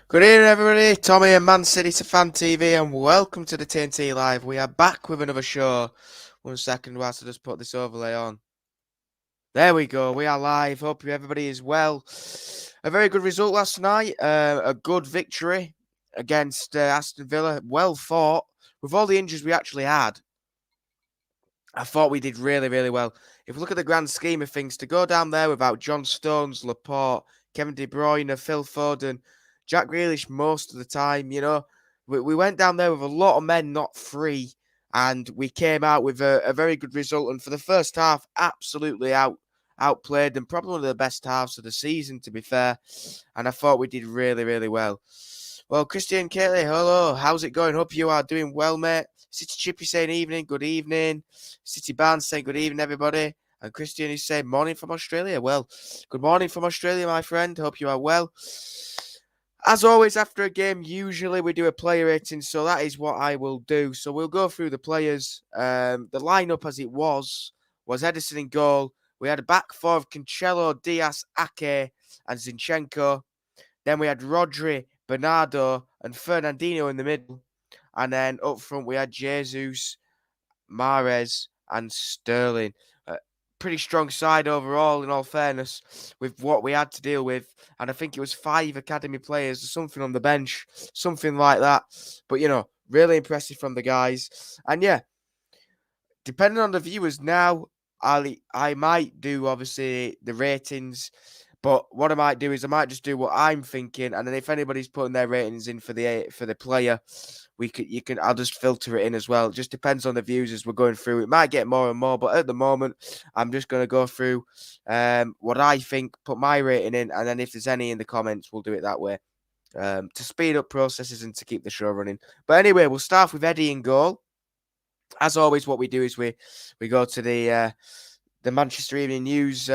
Good evening, everybody. Tommy and Man City to Fan TV, and welcome to the TNT Live. We are back with another show. 1 second, whilst I just put this overlay on. There we go. We are live. Hope everybody is well. A very good result last night. A good victory against Aston Villa. Well fought. With all the injuries we actually had, I thought we did really, really well. If we look at the grand scheme of things, to go down there without John Stones, Laporte, Kevin De Bruyne, Phil Foden, Jack Grealish most of the time, we went down there with a lot of men not free, and we came out with a very good result. And for the first half, absolutely outplayed them. Probably one of the best halves of the season, to be fair. And I thought we did really, really well. Well, Christian Kelly, hello. How's it going? Hope you are doing well, mate. City Chippy saying evening, good evening. City Barnes saying good evening, everybody. And Christian is saying morning from Australia. Well, good morning from Australia, my friend. Hope you are well. As always, after a game, usually we do a player rating, so that is what I will do. So we'll go through the players. The lineup as it was Edison in goal. We had a back four of Cancelo, Diaz, Ake, and Zinchenko. Then we had Rodri, Bernardo, and Fernandinho in the middle. And then up front, we had Jesus, Mahrez, and Sterling. Pretty strong side overall, in all fairness, with what we had to deal with. And I think it was 5 academy players or something on the bench, something like that. But, really impressive from the guys. And yeah, depending on the viewers now, I might do, obviously, the ratings. But what I might do is I might just do what I'm thinking, and then if anybody's putting their ratings in for the player, I'll just filter it in as well. It just depends on the views as we're going through. It might get more and more, but at the moment, I'm just going to go through what I think, put my rating in, and then if there's any in the comments, we'll do it that way to speed up processes and to keep the show running. But anyway, we'll start with Eddie in goal. As always, what we do is we go to the Manchester Evening News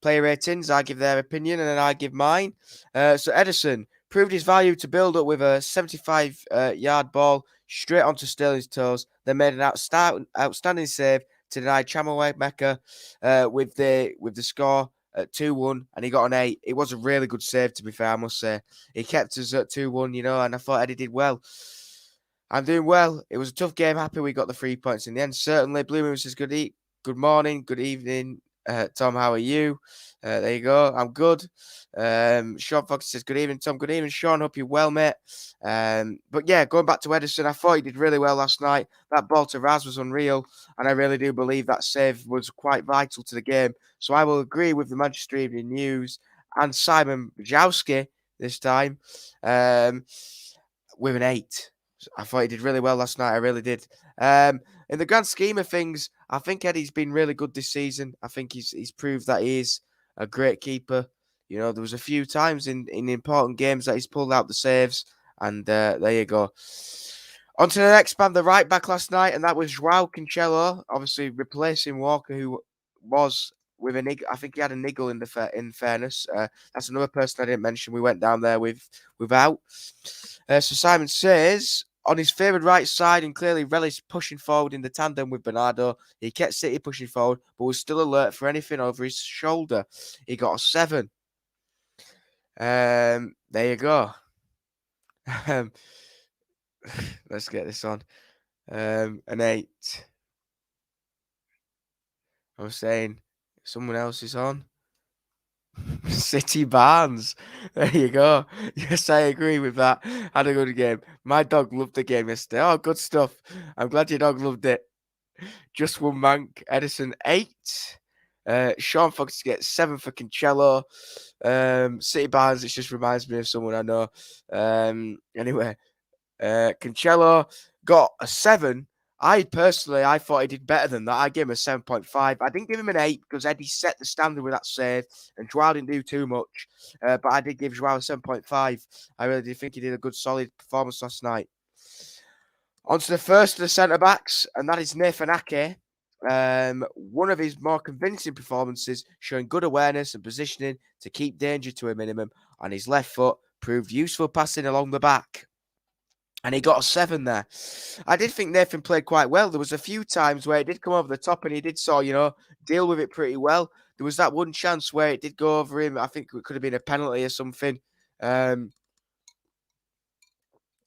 player ratings. I give their opinion and then I give mine. So Edison proved his value to build up with a 75-yard ball straight onto Sterling's toes, then made an outstanding save to deny Chamuel Mecca with the score at 2-1, and he got an 8. It was a really good save, to be fair, I must say. He kept us at 2-1, and I thought Eddie did well. I'm doing well. It was a tough game. Happy we got the 3 points in the end. Certainly, Blue Moon says good morning, good evening. Tom, how are you? There you go. I'm good. Sean Fox says, good evening, Tom. Good evening, Sean. Hope you're well, mate. But yeah, going back to Edison, I thought he did really well last night. That ball to Raz was unreal, and I really do believe that save was quite vital to the game. So I will agree with the Manchester Evening News and Simon Bajowski this time with an 8. I thought he did really well last night. I really did. In the grand scheme of things, I think Eddie's been really good this season. I think he's proved that he is a great keeper. There was a few times in important games that he's pulled out the saves, and there you go. On to the next man, the right back last night, and that was Joao Cancelo, obviously replacing Walker, who was with a niggle. I think he had a niggle in fairness. That's another person I didn't mention. We went down there without. So Simon says, on his favoured right side and clearly relished pushing forward in the tandem with Bernardo, he kept City pushing forward, but was still alert for anything over his shoulder. He got a 7. There you go. Let's get this on. An 8. I was saying, someone else is on. City Barnes. There you go. Yes, I agree with that. Had a good game. My dog loved the game yesterday. Oh, good stuff. I'm glad your dog loved it. Just one Mank. Edison 8. Sean Fox gets 7 for Cancelo. City Barnes, it just reminds me of someone I know. Anyway, Cancelo got a 7. I thought he did better than that. I gave him a 7.5. I didn't give him an 8 because Eddie set the standard with that save and Joao didn't do too much. But I did give Joao a 7.5. I really did think he did a good, solid performance last night. On to the first of the centre-backs, and that is Nathan Ake. One of his more convincing performances, showing good awareness and positioning to keep danger to a minimum, and his left foot proved useful passing along the back. And he got a 7 there. I did think Nathan played quite well. There was a few times where it did come over the top and he did deal with it pretty well. There was that one chance where it did go over him. I think it could have been a penalty or something.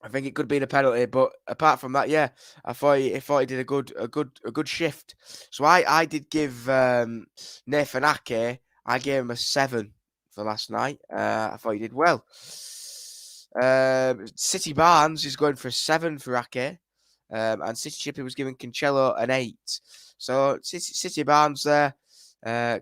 I think it could be a penalty, but apart from that, yeah, I thought he did a good shift. So I did give Nathan Ake, I gave him a 7 for last night. I thought he did well. City Barnes is going for a 7 for Ake, and City Chippy was giving Cancelo an 8. So City Barnes there,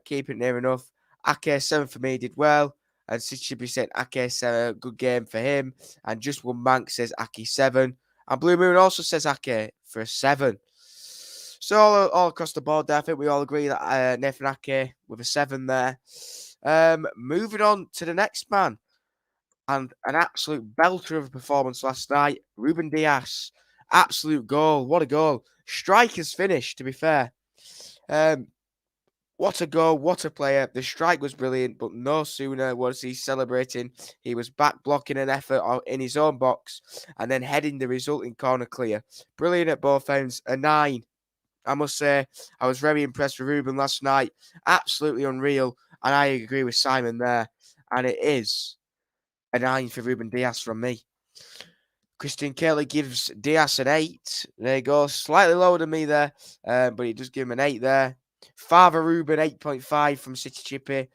keeping it near enough. Ake 7 for me, did well. And City Chippy said Ake 7, good game for him. And Just One Mank says Ake 7. And Blue Moon also says Ake for a 7. So all across the board there, I think we all agree that Nathan Ake with a 7 there. Moving on to the next man. And an absolute belter of a performance last night. Ruben Dias. Absolute goal. What a goal. Striker's finish, to be fair. What a goal, what a player. The strike was brilliant, but no sooner was he celebrating. He was back blocking an effort in his own box and then heading the resulting corner clear. Brilliant at both ends. A 9. I must say, I was very impressed with Ruben last night. Absolutely unreal. And I agree with Simon there. And it is a 9 for Ruben Dias from me. Christian Kelly gives Dias an 8. There you go. Slightly lower than me there, but he does give him an 8 there. Father Ruben, 8.5 from City Chippy.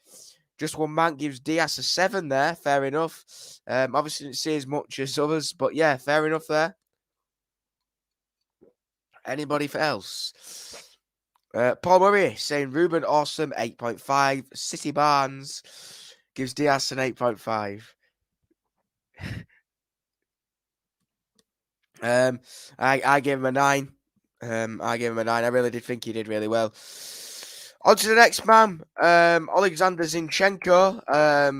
Just One Man gives Dias a 7 there. Fair enough. Obviously didn't see as much as others, but yeah, fair enough there. Anybody else? Paul Murray saying Ruben awesome, 8.5. City Barnes gives Dias an 8.5. I gave him a 9. I gave him a 9. I really did think he did really well. On to the next man, Alexander Zinchenko.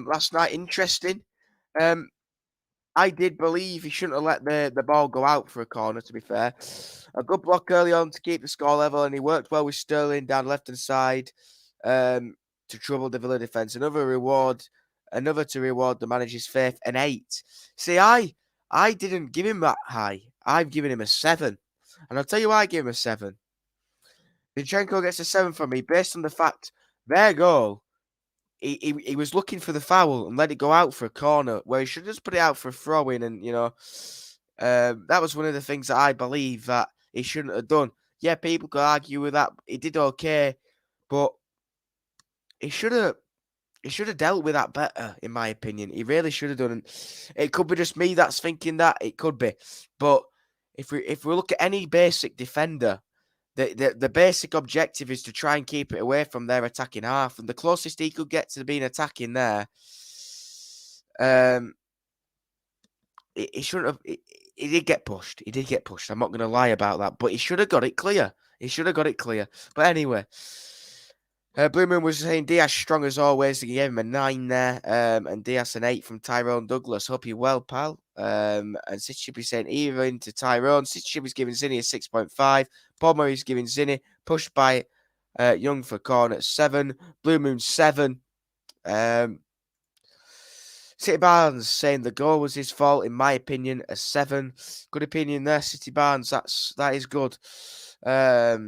Last night, interesting. I did believe he shouldn't have let the ball go out for a corner, to be fair. A good block early on to keep the score level, and he worked well with Sterling down left-hand side to trouble the Villa defence. Another to reward the manager's faith, an 8. See, I didn't give him that high. I've given him a 7. And I'll tell you why I gave him a 7. Zinchenko gets a 7 from me based on the fact their goal, he was looking for the foul and let it go out for a corner where he should just put it out for a throw in. And, that was one of the things that I believe that he shouldn't have done. Yeah, people could argue with that. He did okay, but he should have dealt with that better, in my opinion. He really should have done. And it could be just me that's thinking that. It could be. But if we look at any basic defender, the basic objective is to try and keep it away from their attacking half. And the closest he could get to being attacking there, he shouldn't have. He did get pushed. He did get pushed. I'm not going to lie about that. But he should have got it clear. But anyway, Blue Moon was saying Diaz strong as always. He gave him a 9 there. And Diaz an 8 from Tyrone Douglas. Hope you're well, pal. And City should be saying even to Tyrone. City should be giving Zinni a 6.5. Paul Murray's giving Zinni. Pushed by Young for corner at 7. Blue Moon 7. City Barnes saying the goal was his fault, in my opinion, a 7. Good opinion there, City Barnes. That is good. There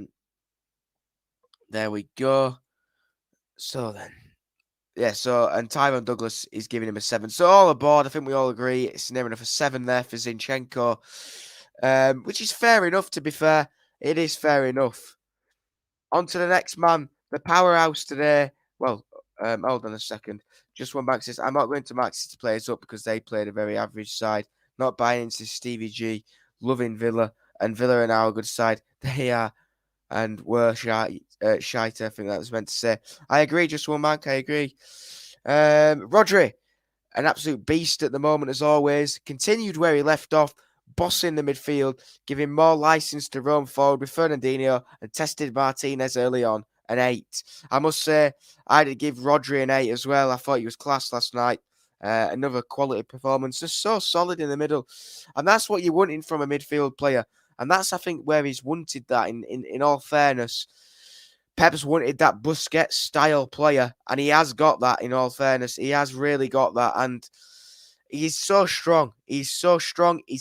we go. So then, yeah. So and Tyrone Douglas is giving him a 7. So all aboard, I think we all agree it's near enough a 7 there for Zinchenko, which is fair enough. To be fair, it is fair enough. On to the next man, the powerhouse today. Well, hold on a second. Just One Back says, I'm not going to mark City players up because they played a very average side. Not buying into Stevie G. Loving Villa. And Villa are now a good side. They are and were shite, I think that was meant to say. I agree, Just One Back. I agree. Rodri, an absolute beast at the moment as always. Continued where he left off. Bossing the midfield, giving more license to roam forward with Fernandinho and tested Martinez early on, an 8. I must say, I did give Rodri an 8 as well. I thought he was class last night. Another quality performance, just so solid in the middle. And that's what you're wanting from a midfield player. And that's, I think, where he's wanted that, in all fairness. Pep's wanted that Busquets-style player, and he has got that, in all fairness. He has really got that, and he's so strong. He's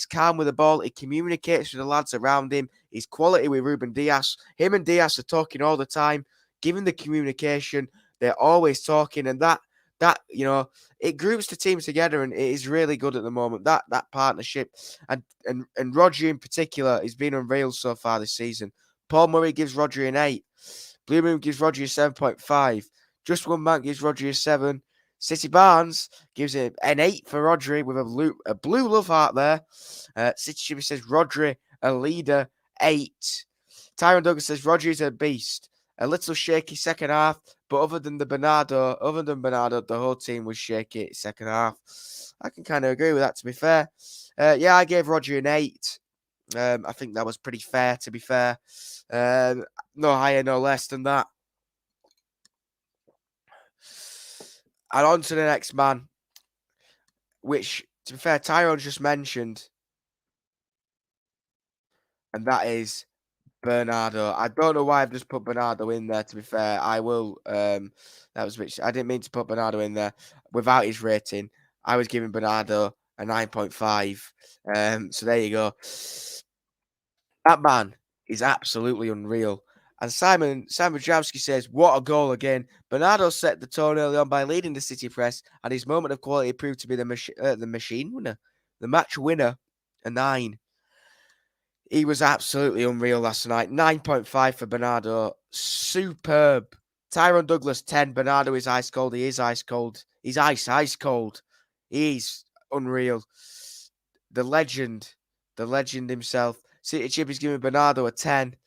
calm with the ball. He communicates with the lads around him. He's quality with Ruben Dias. Him and Dias are talking all the time, giving the communication. They're always talking, and that That, it groups the teams together, and it is really good at the moment. That partnership, and Rodri in particular has been unreal so far this season. Paul Murray gives Rodri an 8. Blue Moon gives Rodri a 7.5. Just One Man gives Rodri a 7. City Barnes gives it an 8 for Rodri with a blue love heart there. City Chippy says Rodri a leader, 8. Tyron Douglas says Rodri is a beast. A little shaky second half, but other than Bernardo, the whole team was shaky second half. I can kind of agree with that, to be fair. Yeah, I gave Rodri an 8. I think that was pretty fair, to be fair. No higher, no less than that. And on to the next man, which, to be fair, Tyrone just mentioned, and that is Bernardo. I don't know why I've just put Bernardo in there, to be fair. I will. That was I didn't mean to put Bernardo in there without his rating. I was giving Bernardo a 9.5. So there you go. That man is absolutely unreal. And Simon Wojciechowski says, what a goal again. Bernardo set the tone early on by leading the City press, and his moment of quality proved to be the machine winner. The match winner, a 9. He was absolutely unreal last night. 9.5 for Bernardo. Superb. Tyrone Douglas, 10. Bernardo is ice cold. He is ice cold. He's ice cold. He's unreal. The legend himself. City Chip is giving Bernardo a 10.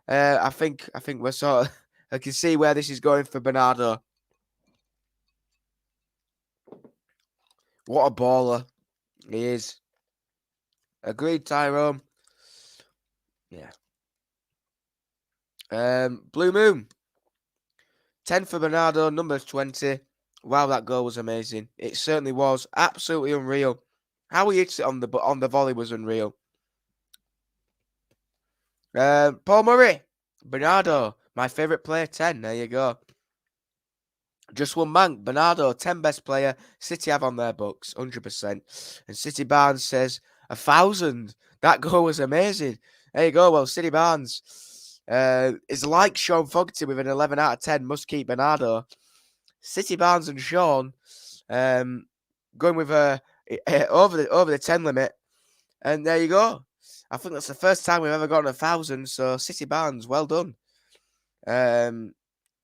I think we're sort of, I can see where this is going for Bernardo. What a baller he is. Agreed, Tyrone. Yeah. Blue Moon. 10 for Bernardo, number 20. Wow, that goal was amazing. It certainly was. Absolutely unreal. How he hits it on the volley was unreal. Paul Murray. Bernardo, my favourite player, 10. There you go. Just One Man. Bernardo, 10 best player. City have on their books, 100%. And City Barnes says, 1,000. That goal was amazing. There you go. Well, City Barnes is like Sean Fogarty with an 11 out of 10. Must keep Bernardo. City Barnes and Sean going with over the 10 limit. And there you go. I think that's the first time we've ever gotten 1,000. So City Barnes, well done.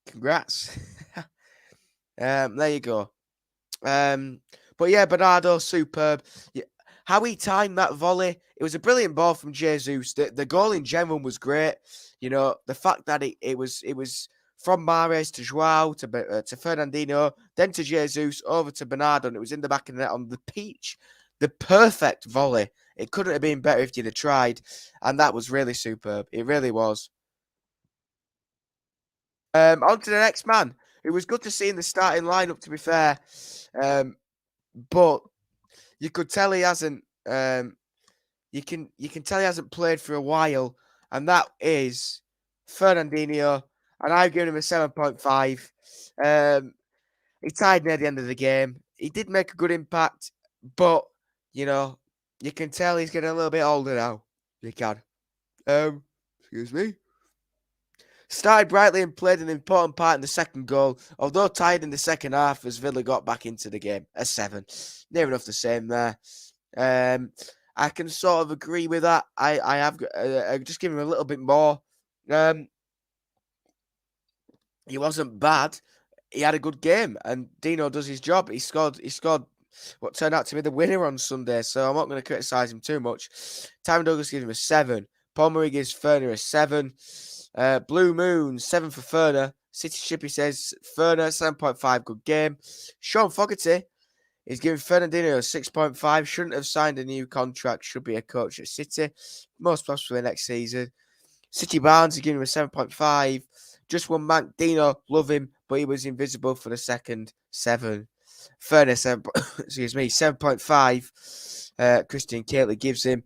Congrats. There you go. But yeah, Bernardo, superb. Yeah, how he timed that volley, it was a brilliant ball from Jesus. The goal in general was great. The fact that it was from Mahrez to Joao to Fernandinho, then to Jesus, over to Bernardo, and it was in the back of the net on the peach. The perfect volley. It couldn't have been better if you'd have tried, and that was really superb. It really was. On to the next man. It was good to see in the starting lineup, to be fair, but you could tell he hasn't. You can tell he hasn't played for a while, and that is Fernandinho. And I've given him a 7.5. He tied near the end of the game. He did make a good impact, but you can tell he's getting a little bit older now. You can. Excuse me. Started brightly and played an important part in the second goal, although tied in the second half as Villa got back into the game. A 7. Near enough the same there. I can sort of agree with that. I have just given him a little bit more. He wasn't bad. He had a good game, and Dino does his job. He scored what turned out to be the winner on Sunday, so I'm not going to criticise him too much. Tyron Douglas gives him a 7. Paul Murray gives Ferner a 7. Blue Moon, 7 for Ferner. City Chippy says Ferner, 7.5, good game. Sean Fogarty is giving Fernandinho a 6.5. Shouldn't have signed a new contract. Should be a coach at City. Most possibly next season. City Barnes is giving him a 7.5. Just One Man. Dino, love him, but he was invisible for the second. 7. Ferner, 7, excuse me, 7.5. Christian Catley gives him.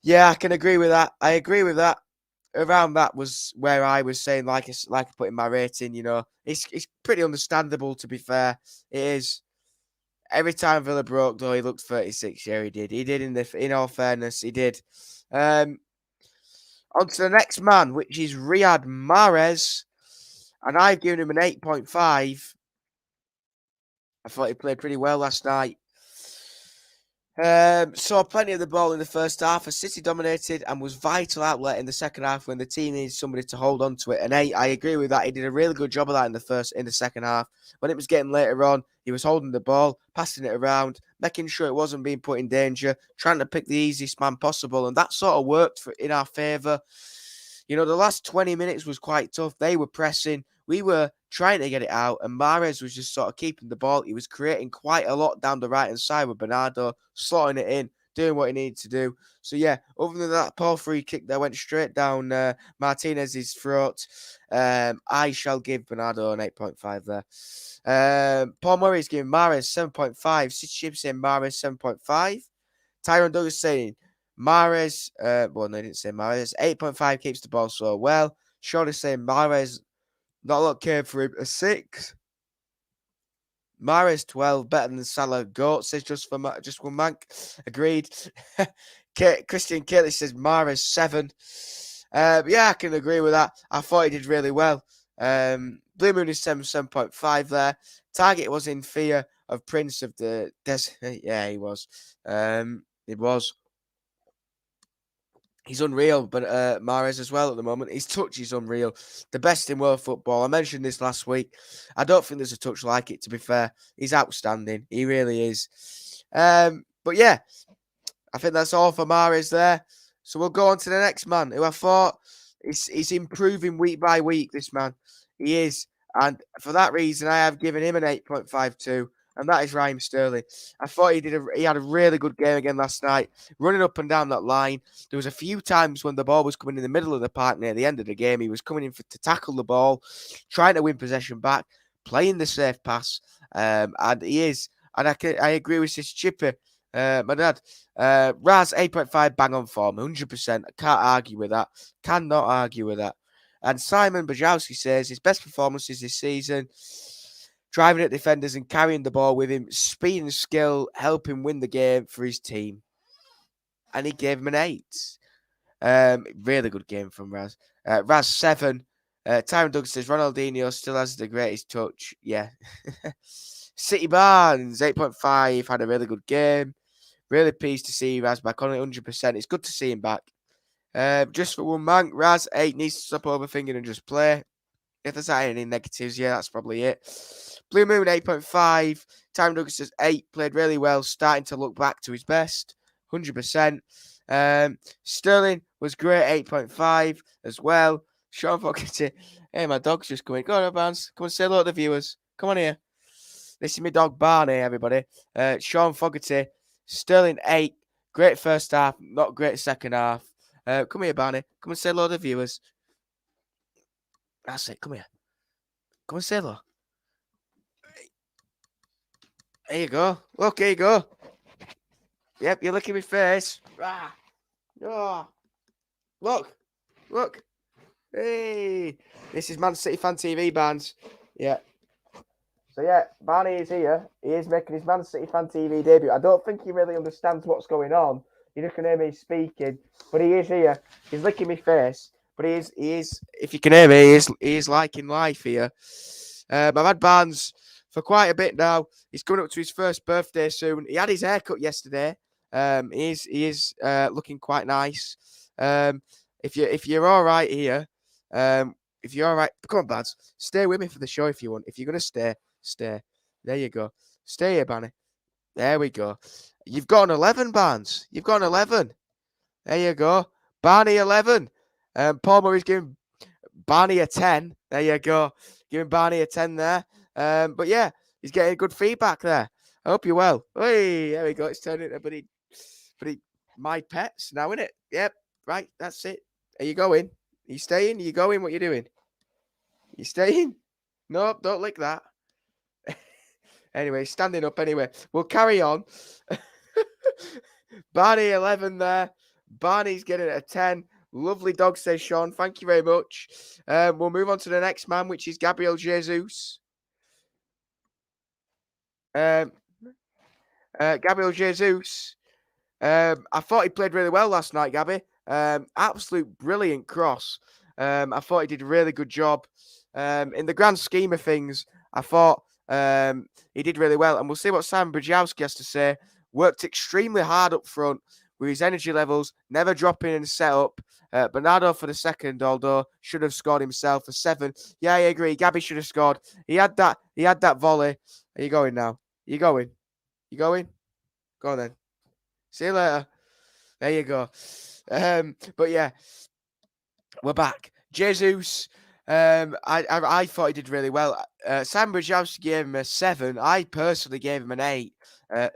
Yeah, I can agree with that. I agree with that. Around that was where I was saying, like I put in my rating, it's pretty understandable, to be fair. It is. Every time Villa broke, though, he looked 36. Yeah, he did. He did, in all fairness, he did. On to the next man, which is Riyad Mahrez. And I've given him an 8.5. I thought he played pretty well last night. Saw plenty of the ball in the first half as City dominated and was vital outlet in the second half when the team needed somebody to hold on to it. And I agree with that. He did a really good job of that in the second half. When it was getting later on, he was holding the ball, passing it around, making sure it wasn't being put in danger, trying to pick the easiest man possible, and that sort of worked in our favour. You know, the last 20 minutes was quite tough. They were pressing. We were trying to get it out, and Mahrez was just sort of keeping the ball. He was creating quite a lot down the right-hand side with Bernardo, slotting it in, doing what he needed to do. So, yeah, other than that poor free kick that went straight down Martinez's throat, I shall give Bernardo an 8.5 there. Paul Murray's giving Mahrez 7.5. City Chips saying Mahrez 7.5. Tyron Douglas saying Mahrez, well, no, I didn't say Mahrez. 8.5 keeps the ball so well. Sean is saying Mahrez, not a lot came for him, a 6. Mahrez 12, better than Salah. Goat says just one mank. Agreed. Christian Kelly says Mahrez 7. Yeah, I can agree with that. I thought he did really well. Blue Moon is 7.5 there. Target was in fear of Prince of the Desert. Yeah, he was. It was. He's unreal, but Mahrez as well at the moment. His touch is unreal. The best in world football. I mentioned this last week. I don't think there's a touch like it, to be fair. He's outstanding. He really is. But yeah, I think that's all for Mahrez there. So we'll go on to the next man, who I thought is improving week by week, this man. He is. And for that reason, I have given him an 8.52. And that is Raheem Sterling. I thought he had a really good game again last night, running up and down that line. There was a few times when the ball was coming in the middle of the park near the end of the game. He was coming in to tackle the ball, trying to win possession back, playing the safe pass. And he is. And I agree with this chipper, my dad. Raz 8.5 bang on form, 100%. I can't argue with that. Cannot argue with that. And Simon Bajowski says his best performances this season, driving at defenders and carrying the ball with him, speed and skill, helping win the game for his team. And he gave him an 8. Really good game from Raz. Raz 7. Tyron Douglas says Ronaldinho still has the greatest touch. Yeah. City Barnes 8.5. Had a really good game. Really pleased to see Raz back on it 100%. It's good to see him back. Just for one man, Raz 8 needs to stop overthinking and just play. If there's any negatives, yeah, that's probably it. Blue Moon 8.5. Tyron Douglas says 8. Played really well, starting to look back to his best. 100%. Sterling was great, 8.5 as well. Sean Fogarty. Hey, my dog's just coming. Go on, Barnes. Come and say hello to the viewers. Come on here. This is my dog Barney, everybody. Sean Fogarty. Sterling 8. Great first half, not great second half. Come here, Barney. Come and say hello to the viewers. That's it. Come here. Come and say hello. There you go. Look, here you go. Yep, you're licking my face. Ah. Oh. Look. Hey. This is Man City Fan TV, Barnes. Yeah. So, yeah, Barney is here. He is making his Man City Fan TV debut. I don't think he really understands what's going on. You just can hear me speaking. But he is here. He's licking my face. But he is. If you can hear me, he is liking life here. I've had Barnes for quite a bit now. He's coming up to his first birthday soon. He had his haircut yesterday. He is looking quite nice. If you're all right here, if you're all right, come on, Barnes. Stay with me for the show if you want. If you're gonna stay. There you go. Stay here, Barney. There we go. You've got an 11, Barnes. You've got an 11. There you go. Barney 11. Paul Murray's giving Barney a 10. There you go. Giving Barney a 10 there. But yeah, he's getting good feedback there. I hope you're well. Hey, there we go. It's turning into buddy, my pets now, isn't it? Yep. Right. That's it. Are you going? Are you staying? Are you going? What are you doing? You staying? Nope. Don't lick that. Anyway, standing up anyway. We'll carry on. Barney 11 there. Barney's getting a 10. Lovely dog, says Sean. Thank you very much. We'll move on to the next man, which is Gabriel Jesus. Gabriel Jesus. I thought he played really well last night, Gabby. Absolute brilliant cross. I thought he did a really good job. In the grand scheme of things, I thought He did really well, and we'll see what Simon Brzezowski has to say. Worked extremely hard up front with his energy levels, never dropping in set up. Bernardo for the second, although should have scored himself for 7. Yeah, I agree. Gabby should have scored. He had that volley. Are you going now? You going? You going? Go on then. See you later. There you go. But yeah, we're back. Jesus. I thought he did really well. Sam Brzezowski gave him a 7. I personally gave him an 8.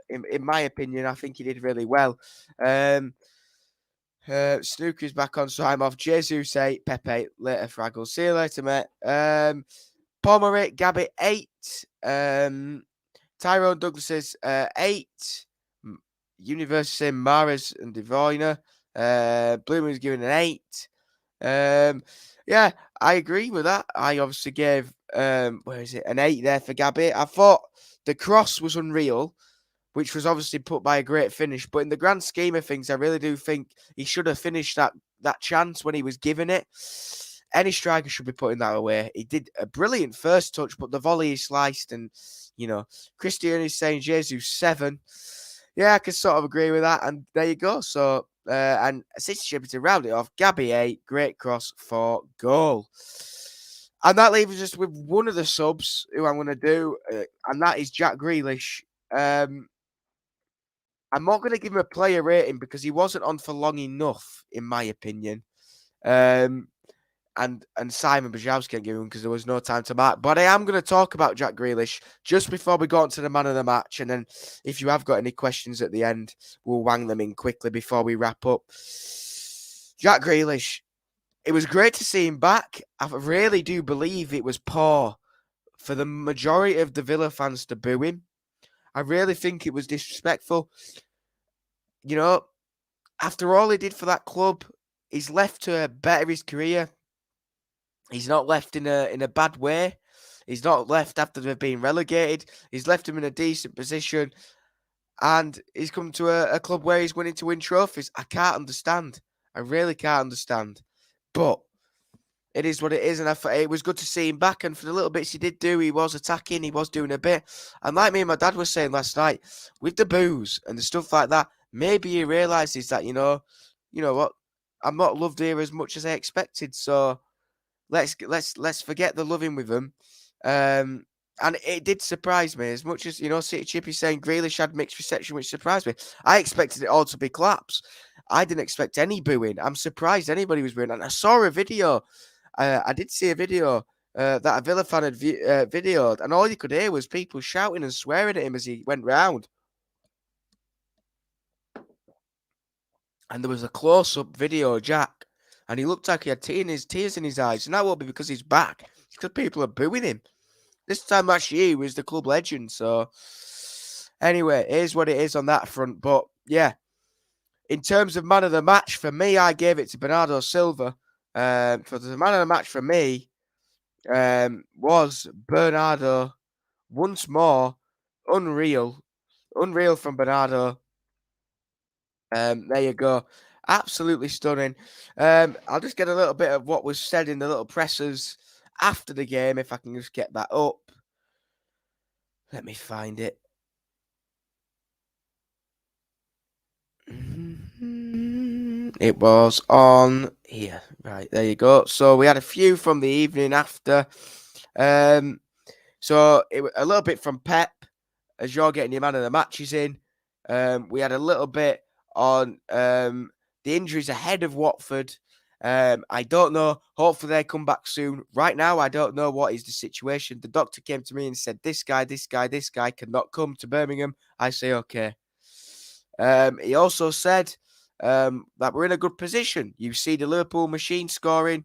In my opinion, I think he did really well. Snooker's back on, so I'm off. Jesus 8, Pepe later. Fraggle. See you later, mate. Pomerit, Gabby 8. Tyrone Douglas's 8. University Maras and Diviner. Bloomer's giving an 8. Yeah, I agree with that. I obviously gave an 8 there for Gabby. I thought the cross was unreal, which was obviously put by a great finish. But in the grand scheme of things, I really do think he should have finished that chance when he was given it. Any striker should be putting that away. He did a brilliant first touch, but the volley he sliced, and Christian is saying Jesus 7. Yeah, I can sort of agree with that. And there you go. So, and City Shipping to round it off. Gabby 8, great cross for goal. And that leaves us with one of the subs who I'm going to do, and that is Jack Grealish. I'm not going to give him a player rating because he wasn't on for long enough, in my opinion. And Simon Brzezowski can't give him because there was no time to mark. But I am going to talk about Jack Grealish just before we go on to the man of the match. And then if you have got any questions at the end, we'll wang them in quickly before we wrap up. Jack Grealish, it was great to see him back. I really do believe it was poor for the majority of the Villa fans to boo him. I really think it was disrespectful. After all he did for that club, he's left to better his career. He's not left in a bad way. He's not left after they've been relegated. He's left him in a decent position. And he's come to a club where he's winning to win trophies. I can't understand. I really can't understand. But it is what it is. And I thought it was good to see him back. And for the little bits he did do, he was attacking. He was doing a bit. And like me and my dad were saying last night, with the boos and the stuff like that, maybe he realises that, you know what? I'm not loved here as much as I expected. So let's forget the loving with them. And it did surprise me as much as, City Chippy saying Grealish had mixed reception, which surprised me. I expected it all to be claps. I didn't expect any booing. I'm surprised anybody was booing. And I saw a video. I did see a video that a Villa fan had videoed, and all you could hear was people shouting and swearing at him as he went round. And there was a close-up video of Jack, and he looked like he had tears in his eyes. And that won't be because he's back. It's because people are booing him. This time last year, he was the club legend. So, anyway, here's what it is on that front. But, yeah, in terms of man of the match, for me, I gave it to Bernardo Silva. For the man of the match for me was Bernardo. Once more, unreal from Bernardo. There you go. Absolutely stunning. I'll just get a little bit of what was said in the little pressers after the game, if I can just get that up. Let me find it. It was on here. Right, there you go. So we had a few from the evening after. So it was a little bit from Pep, as you're getting your man of the matches in. We had a little bit on the injuries ahead of Watford. I don't know. Hopefully they come back soon. Right now, I don't know what is the situation. The doctor came to me and said, this guy cannot come to Birmingham. I say, okay. He also said that we're in a good position. You see the Liverpool machine scoring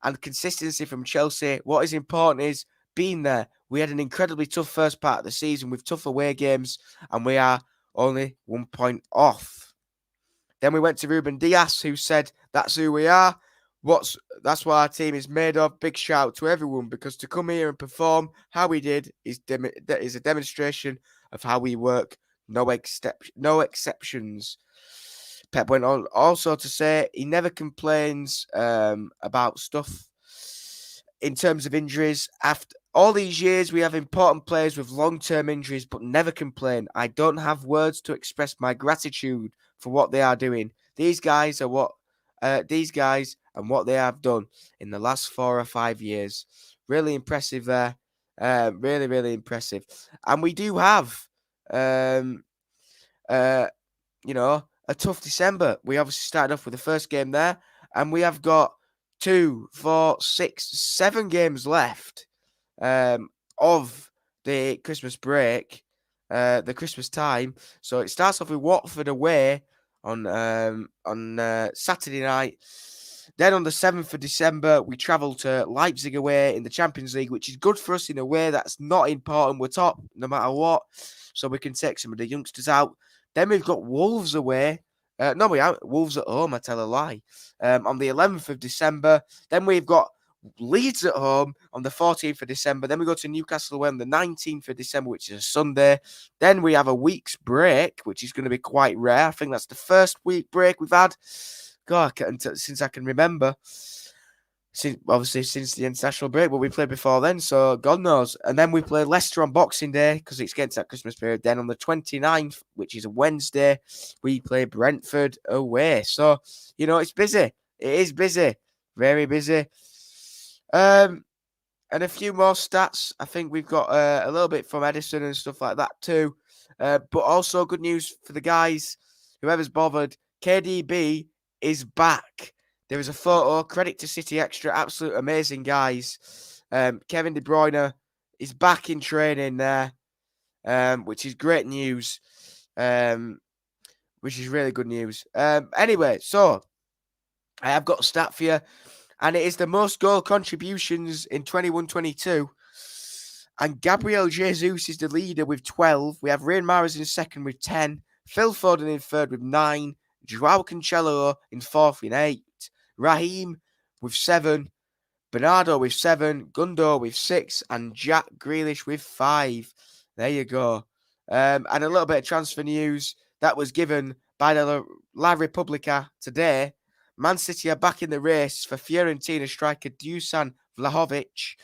and consistency from Chelsea. What is important is being there. We had an incredibly tough first part of the season with tough away games, and we are only 1 point off. Then we went to Ruben Dias, who said, that's who we are. That's what our team is made of. Big shout out to everyone, because to come here and perform how we did is a demonstration of how we work. No exceptions. Pep went on also to say he never complains about stuff. in terms of injuries. After all these years, we have important players with long-term injuries, but never complain. I don't have words to express my gratitude for what they are doing. These guys and what they have done in the last 4 or 5 years. Really impressive there. Really, really impressive. And we do have, um, uh, a tough December. We obviously started off with the first game there, and we have got 2, 4, 6, 7 games left of the Christmas break, the Christmas time. So it starts off with Watford away on Saturday night. Then on the 7th of December, we travel to Leipzig away in the Champions League, which is good for us in a way that's not important. We're top no matter what, so we can take some of the youngsters out. Then we've got Wolves away. No, we haven't. Wolves at home, I tell a lie. On the 11th of December. Then we've got Leeds at home on the 14th of December. Then we go to Newcastle away on the 19th of December, which is a Sunday. Then we have a week's break, which is going to be quite rare. I think that's the first week break we've had, since I can remember. Since the international break, but we played before then, so God knows. And then we play Leicester on Boxing Day because it's getting to that Christmas period. Then on the 29th, which is a Wednesday, we play Brentford away. So, it's busy. It is busy. Very busy. And a few more stats. I think we've got a little bit from Edison and stuff like that too. But also good news for the guys, whoever's bothered. KDB is back. There is a photo. Credit to City Extra. Absolute amazing guys. Kevin De Bruyne is back in training there, which is great news. Which is really good news. Anyway, so I have got a stat for you, and it is the most goal contributions in 21-22. And Gabriel Jesus is the leader with 12. We have Riyad Mahrez in second with 10. Phil Foden in third with 9. Joao Cancelo in fourth with 8. Raheem with 7. Bernardo with 7. Gundo with 6. And Jack Grealish with 5. There you go. And a little bit of transfer news that was given by the La Repubblica today. Man City are back in the race for Fiorentina striker Dusan Vlahovic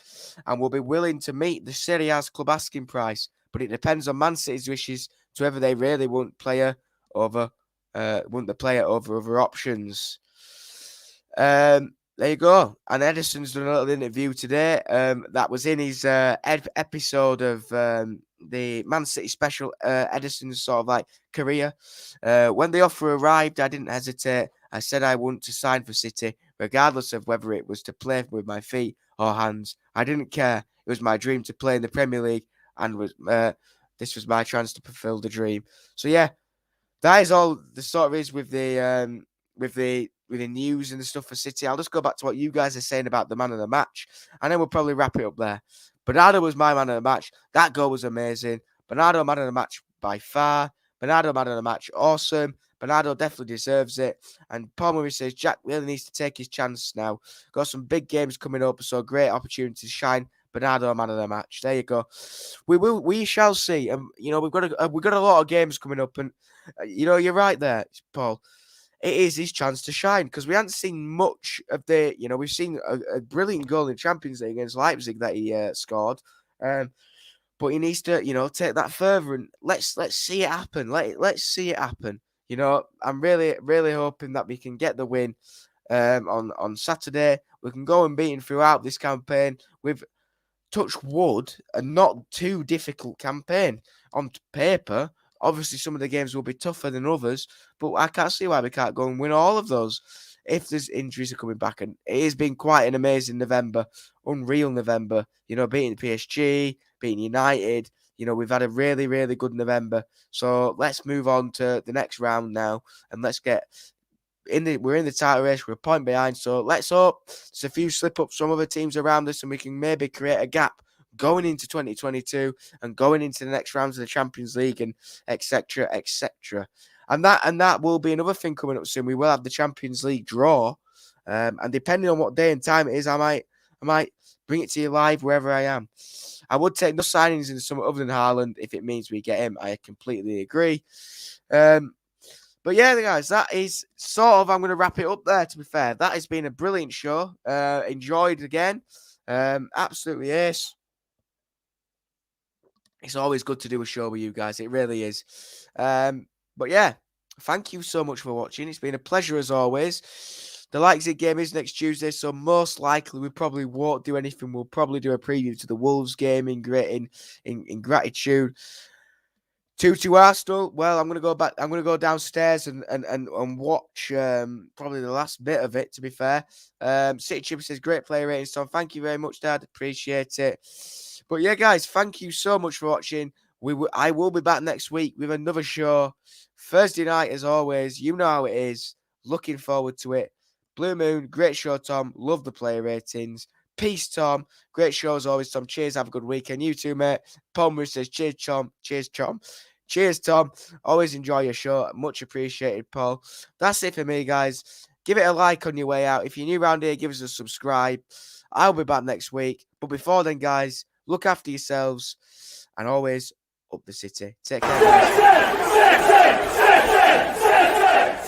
and will be willing to meet the Serie A's club asking price, but it depends on Man City's wishes to whether they really want the player over other options. There you go. And Edison's done a little interview today. That was in his episode of the Man City special. Edison's sort of like career. When the offer arrived, I didn't hesitate. I said I wanted to sign for City, regardless of whether it was to play with my feet or hands. I didn't care. It was my dream to play in the Premier League, and this was my chance to fulfill the dream. So yeah, that is all the sort of is with the news and the stuff for City. I'll just go back to what you guys are saying about the man of the match, and then we'll probably wrap it up there. Bernardo was my man of the match. That goal was amazing. Bernardo, man of the match by far. Bernardo, man of the match, awesome. Bernardo definitely deserves it. And Paul Murray says Jack really needs to take his chance now. Got some big games coming up, so great opportunity to shine. Bernardo, man of the match. There you go. We shall see. We've got a lot of games coming up, and you're right there, Paul. It is his chance to shine because we haven't seen much of the. We've seen a brilliant goal in Champions League against Leipzig that he scored, but he needs to take that further and let's see it happen. Let's see it happen. I'm really really hoping that we can get the win on Saturday. We can go unbeaten throughout this campaign with, touch wood, a not too difficult campaign on paper. Obviously, some of the games will be tougher than others, but I can't see why we can't go and win all of those if there's injuries are coming back. And it has been quite an amazing November, unreal November. Beating PSG, beating United. We've had a really, really good November. So let's move on to the next round now, and let's get we're in the title race. We're a point behind. So let's hope there's a few slip-ups from other teams around us, and we can maybe create a gap going into 2022 and going into the next rounds of the Champions League and etc. etc. And that will be another thing coming up soon. We will have the Champions League draw, and depending on what day and time it is, I might bring it to you live wherever I am. I would take no signings in some other than Haaland if it means we get him. I completely agree. But yeah, guys, that is sort of, I'm going to wrap it up there, to be fair. That has been a brilliant show. Enjoyed again. Absolutely ace. It's always good to do a show with you guys. It really is. But yeah, thank you so much for watching. It's been a pleasure as always. The Leipzig game is next Tuesday, so most likely we probably won't do anything. We'll probably do a preview to the Wolves game in gratitude. 2-2 Arsenal. Well, I'm gonna go back. I'm gonna go downstairs and watch probably the last bit of it. To be fair, City Chip says great player rating. So thank you very much, Dad. Appreciate it. But yeah, guys, thank you so much for watching. I will be back next week with another show. Thursday night, as always. You know how it is. Looking forward to it. Blue Moon, great show, Tom. Love the player ratings. Peace, Tom. Great show as always, Tom. Cheers. Have a good weekend. You too, mate. Palmer says, cheers, Tom. Cheers, Tom. Cheers, Tom. Always enjoy your show. Much appreciated, Paul. That's it for me, guys. Give it a like on your way out. If you're new around here, give us a subscribe. I'll be back next week. But before then, guys, look after yourselves and always up the city. Take care.